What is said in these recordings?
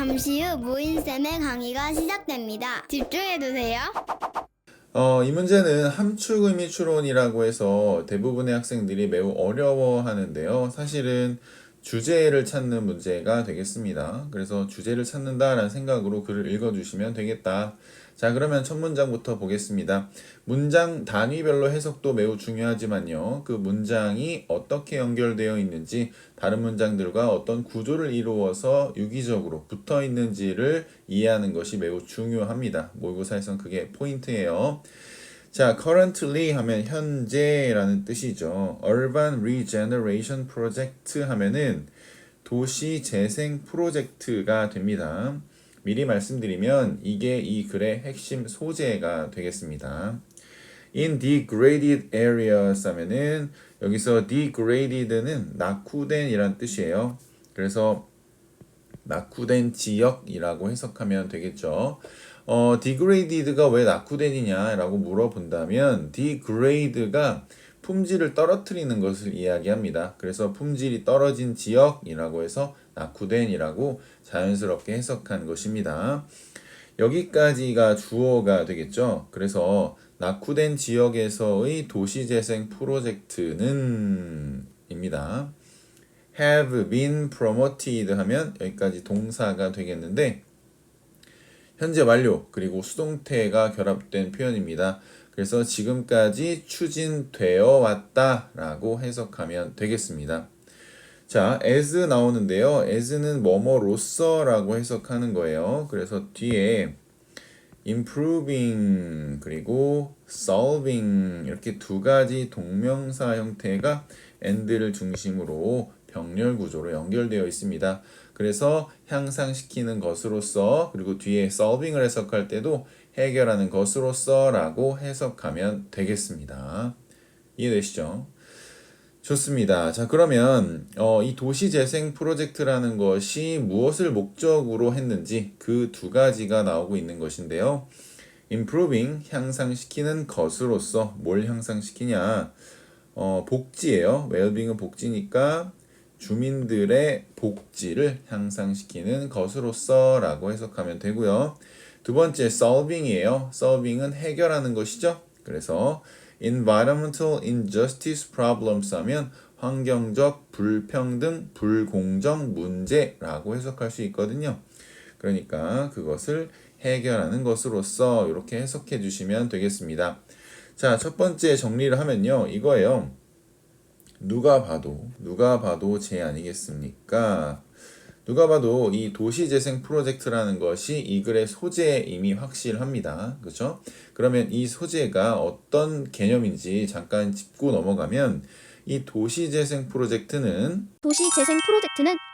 잠시 후 모인쌤의 강의가 시작됩니다. 집중해주세요. 이 문제는 함축 의미 추론이라고 해서 대부분의 학생들이 매우 어려워하는데요. 사실은 주제를 찾는 문제가 되겠습니다. 그래서 주제를 찾는다라는 생각으로 글을 읽어주시면 되겠다. 자, 그러면 첫 문장부터 보겠습니다. 문장 단위별로 해석도 매우 중요하지만요. 그 문장이 어떻게 연결되어 있는지, 다른 문장들과 어떤 구조를 이루어서 유기적으로 붙어 있는지를 이해하는 것이 매우 중요합니다. 모의고사에선 그게 포인트예요. 자, currently 하면 현재라는 뜻이죠. Urban Regeneration Project 하면은 도시 재생 프로젝트가 됩니다. 미리 말씀드리면 이게 이 글의 핵심 소재가 되겠습니다. In degraded areas 하면은 여기서 degraded는 낙후된 이란 뜻이에요. 그래서 낙후된 지역이라고 해석하면 되겠죠. degraded가 왜 낙후된이냐라고 물어본다면 degrade가 품질을 떨어뜨리는 것을 이야기합니다. 그래서 품질이 떨어진 지역이라고 해서 낙후된이라고 자연스럽게 해석한 것입니다. 여기까지가 주어가 되겠죠. 그래서 낙후된 지역에서의 도시재생 프로젝트는 입니다. have been promoted 하면 여기까지 동사가 되겠는데 현재 완료 그리고 수동태가 결합된 표현입니다. 그래서 지금까지 추진되어 왔다라고 해석하면 되겠습니다. 자, as 나오는데요. as는 뭐뭐로서라고 해석하는 거예요. 그래서 뒤에 improving 그리고 solving 이렇게 두 가지 동명사 형태가 and를 중심으로 병렬 구조로 연결되어 있습니다. 그래서 향상시키는 것으로서 그리고 뒤에 solving을 해석할 때도 해결하는 것으로서 라고 해석하면 되겠습니다. 이해되시죠? 좋습니다. 자, 그러면 이 도시재생 프로젝트라는 것이 무엇을 목적으로 했는지 그 두 가지가 나오고 있는 것인데요. improving, 향상시키는 것으로서 뭘 향상시키냐? 복지예요. well-being은 복지니까 주민들의 복지를 향상시키는 것으로서 라고 해석하면 되고요. 두 번째 solving이에요. solving은 해결하는 것이죠. 그래서 environmental injustice problems 하면 환경적 불평등, 불공정 문제라고 해석할 수 있거든요. 그러니까 그것을 해결하는 것으로서 이렇게 해석해 주시면 되겠습니다. 자, 첫 번째 정리를 하면요. 이거예요. 누가 봐도 제 아니겠습니까? 누가 봐도 이 도시재생 프로젝트라는 것이 이 글의 소재에 이미 확실합니다. 그렇죠? 그러면 이 소재가 어떤 개념인지 잠깐 짚고 넘어가면 이 도시재생 프로젝트는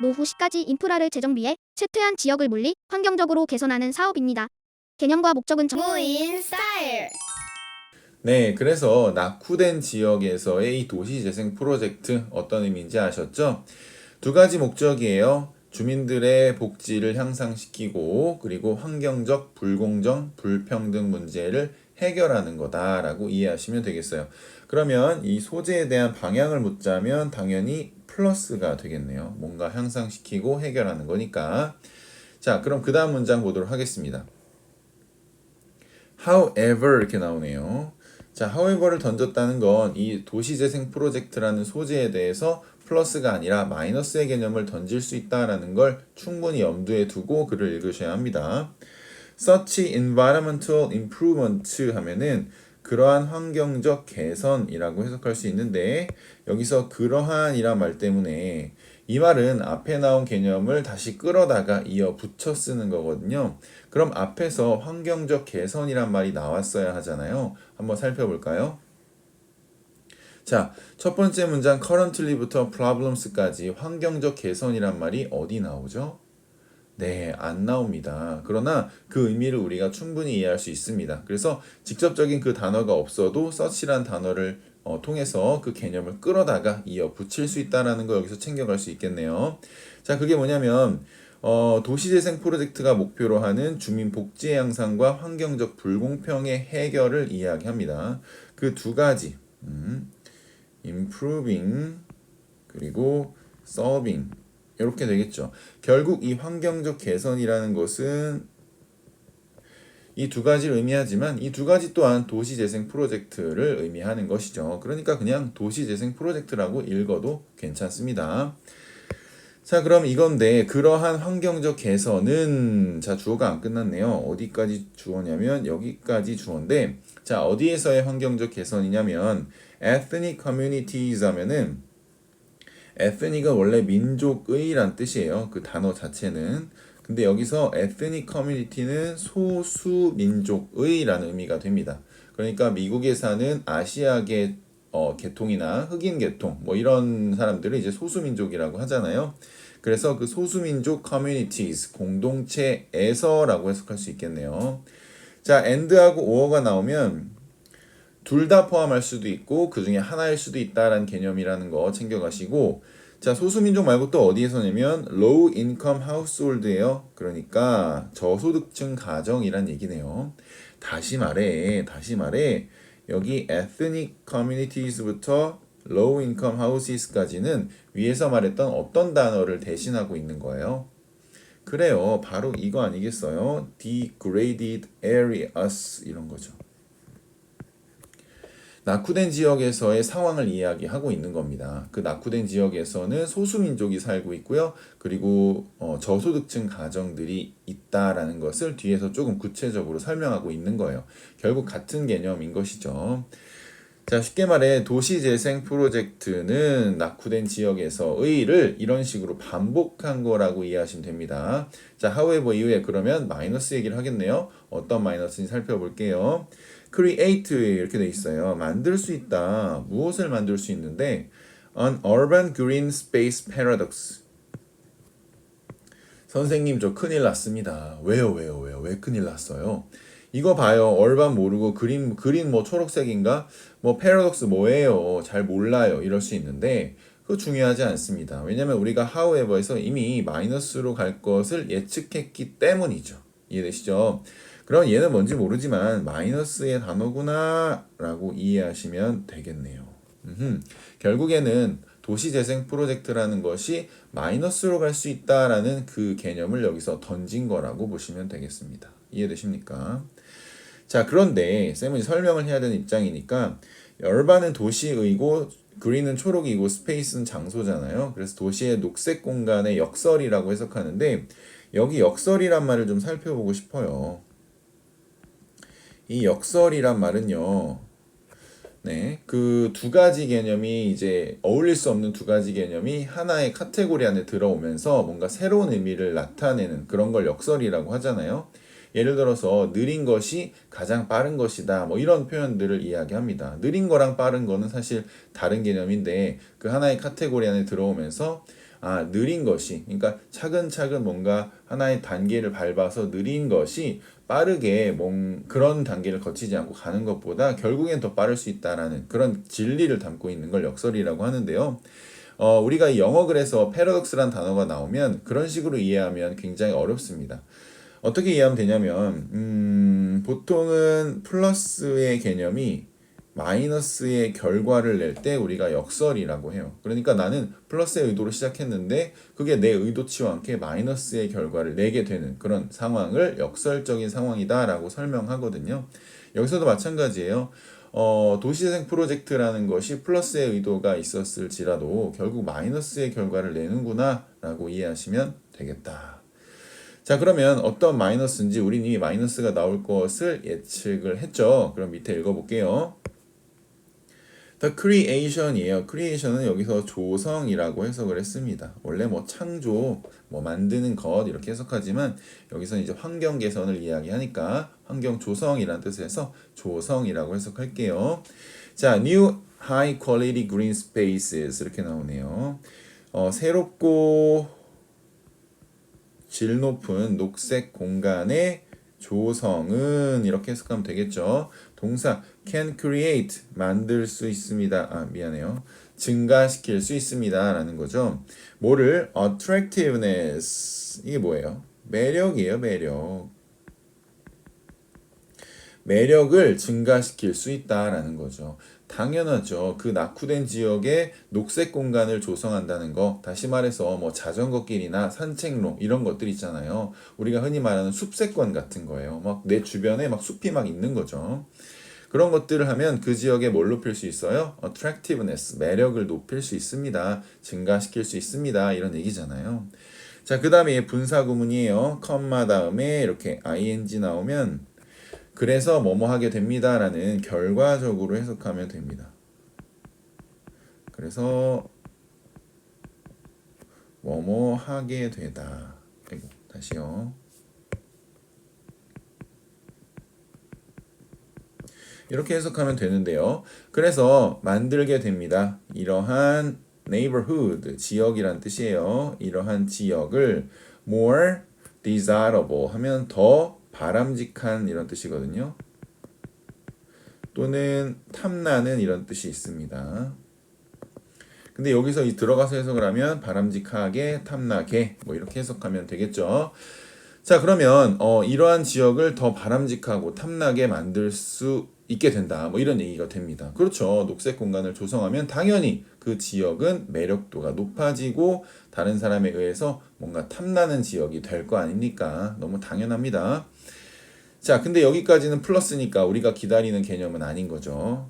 노후 시까지 인프라를 재정비해 쇠퇴한 지역을 물리 환경적으로 개선하는 사업입니다. 개념과 목적은 모인 스타일. 네, 그래서 낙후된 지역에서의 이 도시재생 프로젝트 어떤 의미인지 아셨죠? 두 가지 목적이에요. 주민들의 복지를 향상시키고 그리고 환경적 불공정, 불평등 문제를 해결하는 거다라고 이해하시면 되겠어요. 그러면 이 소재에 대한 방향을 묻자면 당연히 플러스가 되겠네요. 뭔가 향상시키고 해결하는 거니까. 자, 그럼 그 다음 문장 보도록 하겠습니다. however 이렇게 나오네요. 자, however를 던졌다는 건 이 도시재생 프로젝트라는 소재에 대해서 플러스가 아니라 마이너스의 개념을 던질 수 있다라는 걸 충분히 염두에 두고 글을 읽으셔야 합니다. Such environmental improvement 하면은 그러한 환경적 개선이라고 해석할 수 있는데 여기서 그러한이란 말 때문에 이 말은 앞에 나온 개념을 다시 끌어다가 이어 붙여 쓰는 거거든요. 그럼 앞에서 환경적 개선이란 말이 나왔어야 하잖아요. 한번 살펴볼까요? 자, 첫 번째 문장 currently부터 problems까지 환경적 개선이란 말이 어디 나오죠? 네, 안 나옵니다. 그러나 그 의미를 우리가 충분히 이해할 수 있습니다. 그래서 직접적인 그 단어가 없어도 such란 단어를 통해서 그 개념을 끌어다가 이어 붙일 수 있다는 거 여기서 챙겨갈 수 있겠네요. 자, 그게 뭐냐면 도시재생 프로젝트가 목표로 하는 주민 복지 향상과 환경적 불공평의 해결을 이야기합니다. 그 두 가지, improving 그리고 solving 이렇게 되겠죠. 결국 이 환경적 개선이라는 것은 이 두 가지를 의미하지만 이 두 가지 또한 도시재생 프로젝트를 의미하는 것이죠. 그러니까 그냥 도시재생 프로젝트라고 읽어도 괜찮습니다. 자, 그럼 이건데 그러한 환경적 개선은 자, 주어가 안 끝났네요. 어디까지 주어냐면 여기까지 주어인데 자, 어디에서의 환경적 개선이냐면 ethnic communities 하면은 ethnic은 원래 민족의란 뜻이에요. 그 단어 자체는. 근데 여기서 ethnic community는 소수민족의라는 의미가 됩니다. 그러니까 미국에 사는 아시아계 계통이나 흑인 계통 뭐 이런 사람들을 이제 소수민족이라고 하잖아요. 그래서 그 소수민족 communities 공동체에서라고 해석할 수 있겠네요. 자, and하고 or가 나오면 둘 다 포함할 수도 있고 그 중에 하나일 수도 있다라는 개념이라는 거 챙겨가시고 자, 소수민족 말고 또 어디에서냐면 low income household예요. 그러니까 저소득층 가정이란 얘기네요. 다시 말해 여기 ethnic communities부터 low income houses까지는 위에서 말했던 어떤 단어를 대신하고 있는 거예요? 그래요. 바로 이거 아니겠어요? degraded areas 이런 거죠. 낙후된 지역에서의 상황을 이야기하고 있는 겁니다. 그 낙후된 지역에서는 소수민족이 살고 있고요. 그리고 저소득층 가정들이 있다라는 것을 뒤에서 조금 구체적으로 설명하고 있는 거예요. 결국 같은 개념인 것이죠. 자, 쉽게 말해 도시재생 프로젝트는 낙후된 지역에서의를 이런 식으로 반복한 거라고 이해하시면 됩니다. 자, however 이후에 그러면 마이너스 얘기를 하겠네요. 어떤 마이너스인지 살펴볼게요. create 이렇게 돼 있어요. 만들 수 있다. 무엇을 만들 수 있는데 an urban green space paradox. 선생님 저 큰일 났습니다. 왜요? 왜 큰일 났어요? 이거 봐요. 얼반 모르고 그린 뭐 초록색인가? 뭐 패러독스 뭐예요? 잘 몰라요. 이럴 수 있는데 그거 중요하지 않습니다. 왜냐면 우리가 however에서 이미 마이너스로 갈 것을 예측했기 때문이죠. 이해되시죠? 그럼 얘는 뭔지 모르지만 마이너스의 단어구나 라고 이해하시면 되겠네요. 결국에는 도시재생 프로젝트라는 것이 마이너스로 갈 수 있다라는 그 개념을 여기서 던진 거라고 보시면 되겠습니다. 이해되십니까? 자, 그런데 쌤은 설명을 해야 되는 입장이니까 열반은 도시의고 그린은 초록이고 스페이스는 장소잖아요. 그래서 도시의 녹색 공간의 역설이라고 해석하는데 여기 역설이란 말을 좀 살펴보고 싶어요. 이 역설이란 말은요. 네, 그 두 가지 개념이 이제 어울릴 수 없는 두 가지 개념이 하나의 카테고리 안에 들어오면서 뭔가 새로운 의미를 나타내는 그런 걸 역설이라고 하잖아요. 예를 들어서 느린 것이 가장 빠른 것이다. 뭐 이런 표현들을 이야기합니다. 느린 거랑 빠른 거는 사실 다른 개념인데 그 하나의 카테고리 안에 들어오면서 느린 것이 그러니까 차근차근 뭔가 하나의 단계를 밟아서 느린 것이 빠르게 그런 단계를 거치지 않고 가는 것보다 결국엔 더 빠를 수 있다라는 그런 진리를 담고 있는 걸 역설이라고 하는데요. 우리가 이 영어 글에서 패러독스란 단어가 나오면 그런 식으로 이해하면 굉장히 어렵습니다. 어떻게 이해하면 되냐면 보통은 플러스의 개념이 마이너스의 결과를 낼 때 우리가 역설이라고 해요. 그러니까 나는 플러스의 의도로 시작했는데 그게 내 의도치와 않게 마이너스의 결과를 내게 되는 그런 상황을 역설적인 상황이다 라고 설명하거든요. 여기서도 마찬가지예요. 도시재생 프로젝트라는 것이 플러스의 의도가 있었을지라도 결국 마이너스의 결과를 내는구나 라고 이해하시면 되겠다. 자, 그러면 어떤 마이너스인지 우린 이미 마이너스가 나올 것을 예측을 했죠. 그럼 밑에 읽어볼게요. The creation이에요. creation은 여기서 조성이라고 해석을 했습니다. 원래 뭐 창조, 뭐 만드는 것 이렇게 해석하지만 여기서 이제 환경 개선을 이야기하니까 환경 조성이라는 뜻에서 조성이라고 해석할게요. 자, new high quality green spaces 이렇게 나오네요. 새롭고 질 높은 녹색 공간의 조성은 이렇게 해석하면 되겠죠. 동사 can create 만들 수 있습니다. 미안해요. 증가시킬 수 있습니다. 라는 거죠. 뭐를 attractiveness 이게 뭐예요? 매력이에요. 매력을 증가시킬 수 있다라는 거죠. 당연하죠. 그 낙후된 지역에 녹색 공간을 조성한다는 거, 다시 말해서 뭐 자전거 길이나 산책로 이런 것들 있잖아요. 우리가 흔히 말하는 숲세권 같은 거예요. 막 내 주변에 막 숲이 막 있는 거죠. 그런 것들을 하면 그 지역에 뭘 높일 수 있어요? attractiveness, 매력을 높일 수 있습니다. 증가시킬 수 있습니다. 이런 얘기잖아요. 자, 그 다음에 분사 구문이에요. 컴마 다음에 이렇게 ing 나오면 그래서 뭐뭐 하게 됩니다 라는 결과적으로 해석하면 됩니다. 그래서 뭐뭐 하게 되다. 아이고, 다시요. 이렇게 해석하면 되는데요. 그래서 만들게 됩니다. 이러한 neighborhood, 지역이란 뜻이에요. 이러한 지역을 more desirable 하면 더 바람직한 이런 뜻이거든요. 또는 탐나는 이런 뜻이 있습니다. 근데 여기서 이 들어가서 해석을 하면 바람직하게, 탐나게 뭐 이렇게 해석하면 되겠죠. 자, 그러면 이러한 지역을 더 바람직하고 탐나게 만들 수 있게 된다. 뭐 이런 얘기가 됩니다. 그렇죠. 녹색 공간을 조성하면 당연히 그 지역은 매력도가 높아지고 다른 사람에 의해서 뭔가 탐나는 지역이 될 거 아닙니까? 너무 당연합니다. 자, 근데 여기까지는 플러스니까 우리가 기다리는 개념은 아닌 거죠.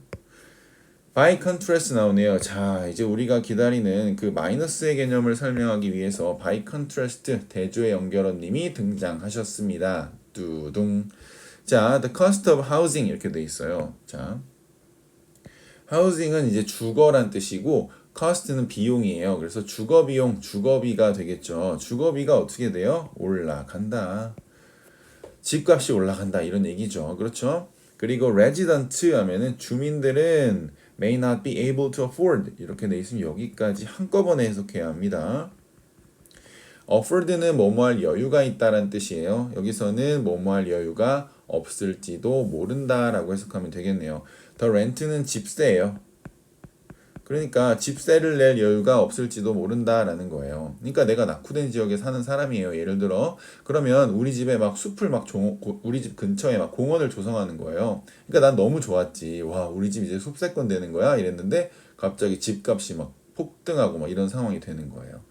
by contrast 나오네요. 자, 이제 우리가 기다리는 그 마이너스의 개념을 설명하기 위해서 by contrast 대조의 연결어님이 등장하셨습니다. 뚜둥. 자, the cost of housing 이렇게 돼 있어요. 자, housing은 이제 주거란 뜻이고 cost는 비용이에요. 그래서 주거 비용, 주거비가 되겠죠. 주거비가 어떻게 돼요? 올라간다. 집값이 올라간다 이런 얘기죠. 그렇죠? 그리고 resident 하면은 주민들은 may not be able to afford 이렇게 돼 있으면 여기까지 한꺼번에 해석해야 합니다. afford는 뭐뭐할 여유가 있다라는 뜻이에요. 여기서는 뭐뭐할 여유가 없을지도 모른다라고 해석하면 되겠네요. the rent는 집세예요. 그러니까 집세를 낼 여유가 없을지도 모른다라는 거예요. 그러니까 내가 낙후된 지역에 사는 사람이에요. 예를 들어 그러면 우리 집에 막 숲을 막 우리 집 근처에 막 공원을 조성하는 거예요. 그러니까 난 너무 좋았지. 와, 우리 집 이제 숲세권 되는 거야 이랬는데 갑자기 집값이 막 폭등하고 막 이런 상황이 되는 거예요.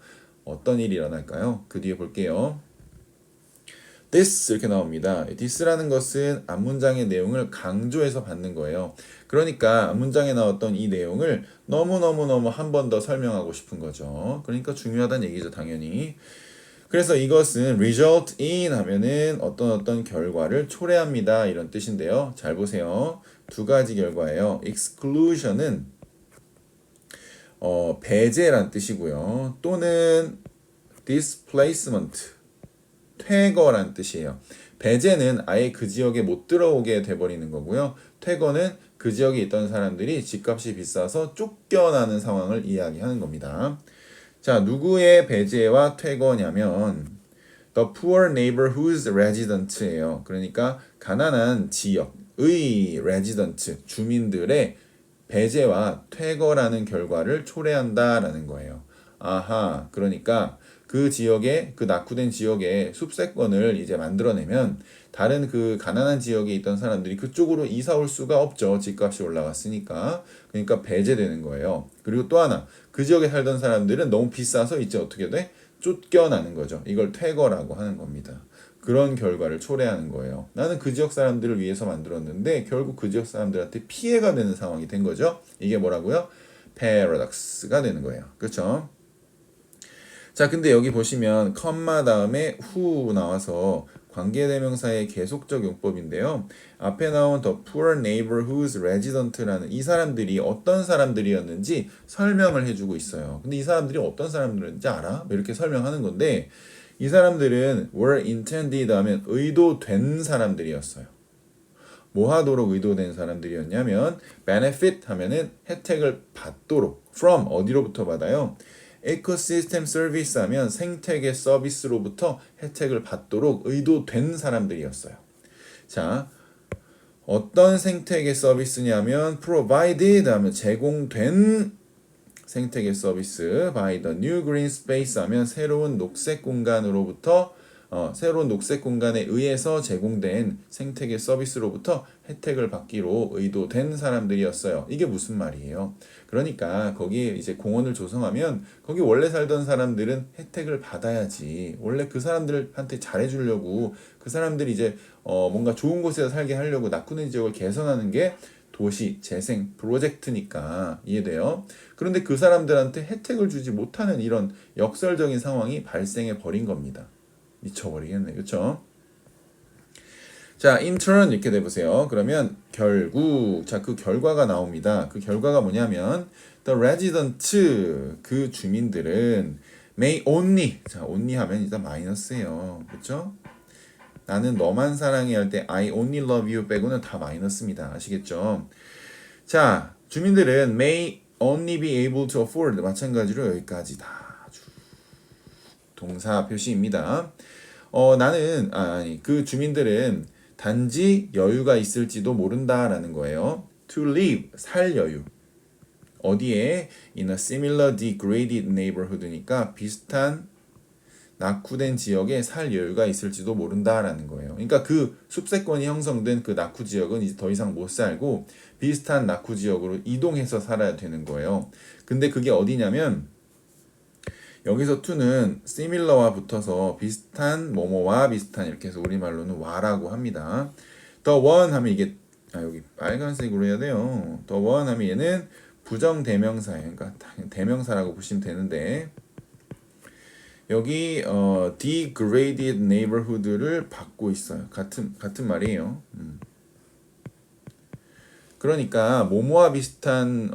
어떤 일이 일어날까요? 그 뒤에 볼게요. this 이렇게 나옵니다. this라는 것은 앞문장의 내용을 강조해서 받는 거예요. 그러니까 앞문장에 나왔던 이 내용을 너무너무너무 한 번 더 설명하고 싶은 거죠. 그러니까 중요하다는 얘기죠, 당연히. 그래서 이것은 result in 하면은 어떤 결과를 초래합니다. 이런 뜻인데요. 잘 보세요. 두 가지 결과예요. exclusion은 배제란 뜻이고요. 또는 displacement 퇴거란 뜻이에요. 배제는 아예 그 지역에 못 들어오게 돼버리는 거고요. 퇴거는 그 지역에 있던 사람들이 집값이 비싸서 쫓겨나는 상황을 이야기하는 겁니다. 자, 누구의 배제와 퇴거냐면 the poor neighborhood's resident예요. 그러니까 가난한 지역의 resident, 주민들의 배제와 퇴거라는 결과를 초래한다라는 거예요. 아하, 그러니까 그 지역에, 그 낙후된 지역에 숲세권을 이제 만들어내면 다른 그 가난한 지역에 있던 사람들이 그쪽으로 이사 올 수가 없죠. 집값이 올라갔으니까. 그러니까 배제되는 거예요. 그리고 또 하나, 그 지역에 살던 사람들은 너무 비싸서 이제 어떻게 돼? 쫓겨나는 거죠. 이걸 퇴거라고 하는 겁니다. 그런 결과를 초래하는 거예요. 나는 그 지역 사람들을 위해서 만들었는데 결국 그 지역 사람들한테 피해가 되는 상황이 된 거죠. 이게 뭐라고요? paradox가 되는 거예요. 그렇죠? 자, 근데 여기 보시면 컴마 다음에 who 나와서 관계대명사의 계속적 용법인데요. 앞에 나온 the poor neighborhood's resident라는 이 사람들이 어떤 사람들이었는지 설명을 해주고 있어요. 근데 이 사람들이 어떤 사람들인지 알아? 이렇게 설명하는 건데 이 사람들은 were intended 하면 의도된 사람들이었어요. 뭐 하도록 의도된 사람들이었냐면 benefit 하면은 혜택을 받도록 from 어디로부터 받아요? 에코시스템 서비스 하면 생태계 서비스로부터 혜택을 받도록 의도된 사람들이었어요. 자, 어떤 생태계 서비스냐면 provided 하면 제공된 생태계 서비스 by the new green space 하면 새로운 녹색 공간으로부터 새로운 녹색 공간에 의해서 제공된 생태계 서비스로부터 혜택을 받기로 의도된 사람들이었어요. 이게 무슨 말이에요? 그러니까 거기에 이제 공원을 조성하면 거기 원래 살던 사람들은 혜택을 받아야지. 원래 그 사람들한테 잘해주려고 그 사람들이 이제 뭔가 좋은 곳에서 살게 하려고 낙후된 지역을 개선하는 게 도시 재생 프로젝트니까 이해돼요? 그런데 그 사람들한테 혜택을 주지 못하는 이런 역설적인 상황이 발생해 버린 겁니다. 미쳐버리겠네, 그렇죠? 자, in turn 이렇게 돼보세요. 그러면 결국 자, 그 결과가 나옵니다. 그 결과가 뭐냐면 the resident 그 주민들은 may only 자, only 하면 일단 마이너스예요, 그렇죠? 나는 너만 사랑해 할 때 I only love you 빼고는 다 마이너스입니다. 아시겠죠? 자, 주민들은 may only be able to afford 마찬가지로 여기까지 다 동사 표시입니다. 나는 아니 그 주민들은 단지 여유가 있을지도 모른다라는 거예요. To live 살 여유. 어디에 in a similar degraded neighborhood니까 비슷한 낙후된 지역에 살 여유가 있을지도 모른다라는 거예요. 그러니까 그 숲세권이 형성된 그 낙후 지역은 이제 더 이상 못 살고 비슷한 낙후 지역으로 이동해서 살아야 되는 거예요. 근데 그게 어디냐면 여기서 to는 similar와 붙어서 비슷한 뭐뭐와 비슷한 이렇게 해서 우리말로는 와라고 합니다. the one 하면 이게 여기 빨간색으로 해야 돼요. the one 하면 얘는 부정 대명사예요. 그러니까 대명사라고 보시면 되는데 여기 degraded neighborhood를 받고 있어요. 같은 말이에요. 그러니까 뭐뭐와 비슷한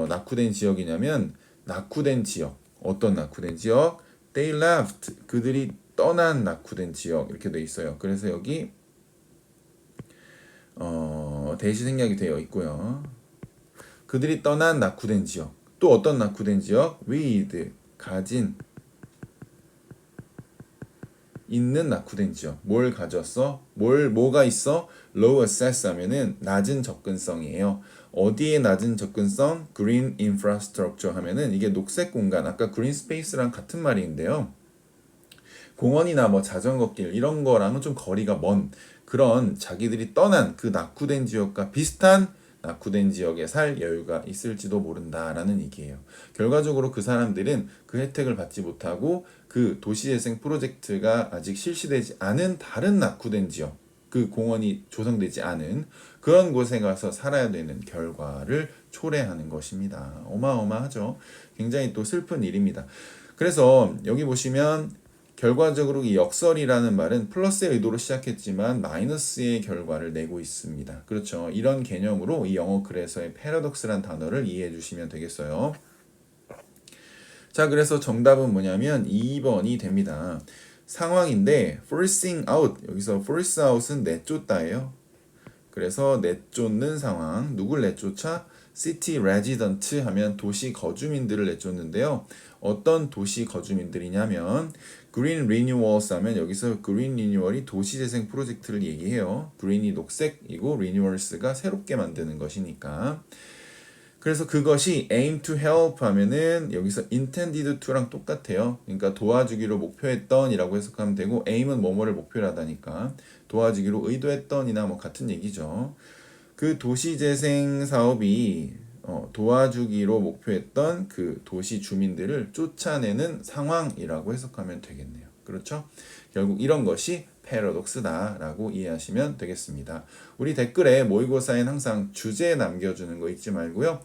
낙후된 지역이냐면 낙후된 지역. 어떤 낙후된 지역? They left. 그들이 떠난 낙후된 지역 이렇게 돼 있어요. 그래서 여기 대시 생략이 되어 있고요. 그들이 떠난 낙후된 지역. 또 어떤 낙후된 지역? with 가진 있는 낙후된 지역. 뭘 가졌어? 뭐가 있어? low access 하면은 낮은 접근성이에요. 어디에 낮은 접근성? green infrastructure 하면은 이게 녹색 공간. 아까 green space랑 같은 말인데요. 공원이나 뭐 자전거길 이런 거랑은 좀 거리가 먼 그런 자기들이 떠난 그 낙후된 지역과 비슷한 낙후된 지역에 살 여유가 있을지도 모른다라는 얘기예요. 결과적으로 그 사람들은 그 혜택을 받지 못하고 그 도시재생 프로젝트가 아직 실시되지 않은 다른 낙후된 지역, 그 공원이 조성되지 않은 그런 곳에 가서 살아야 되는 결과를 초래하는 것입니다. 어마어마하죠. 굉장히 또 슬픈 일입니다. 그래서 여기 보시면 결과적으로 이 역설이라는 말은 플러스의 의도로 시작했지만 마이너스의 결과를 내고 있습니다. 그렇죠. 이런 개념으로 이 영어 글에서의 패러독스란 단어를 이해해 주시면 되겠어요. 자, 그래서 정답은 뭐냐면 2번이 됩니다. 상황인데 forcing out, 여기서 force out은 내쫓다예요. 그래서 내쫓는 상황, 누굴 내쫓아? city resident 하면 도시 거주민들을 내쫓는데요. 어떤 도시 거주민들이냐면 green renewals 하면 여기서 green renewal이 도시재생 프로젝트를 얘기해요. green이 녹색이고 renewals가 새롭게 만드는 것이니까. 그래서 그것이 aim to help 하면은 여기서 intended to랑 똑같아요. 그러니까 도와주기로 목표했던 이라고 해석하면 되고 aim은 뭐뭐를 목표로 하다니까 도와주기로 의도했던이나 뭐 같은 얘기죠. 그 도시재생 사업이 도와주기로 목표했던 그 도시 주민들을 쫓아내는 상황이라고 해석하면 되겠네요. 그렇죠? 결국 이런 것이 패러독스다라고 이해하시면 되겠습니다. 우리 댓글에 모의고사엔 항상 주제 남겨주는 거 잊지 말고요.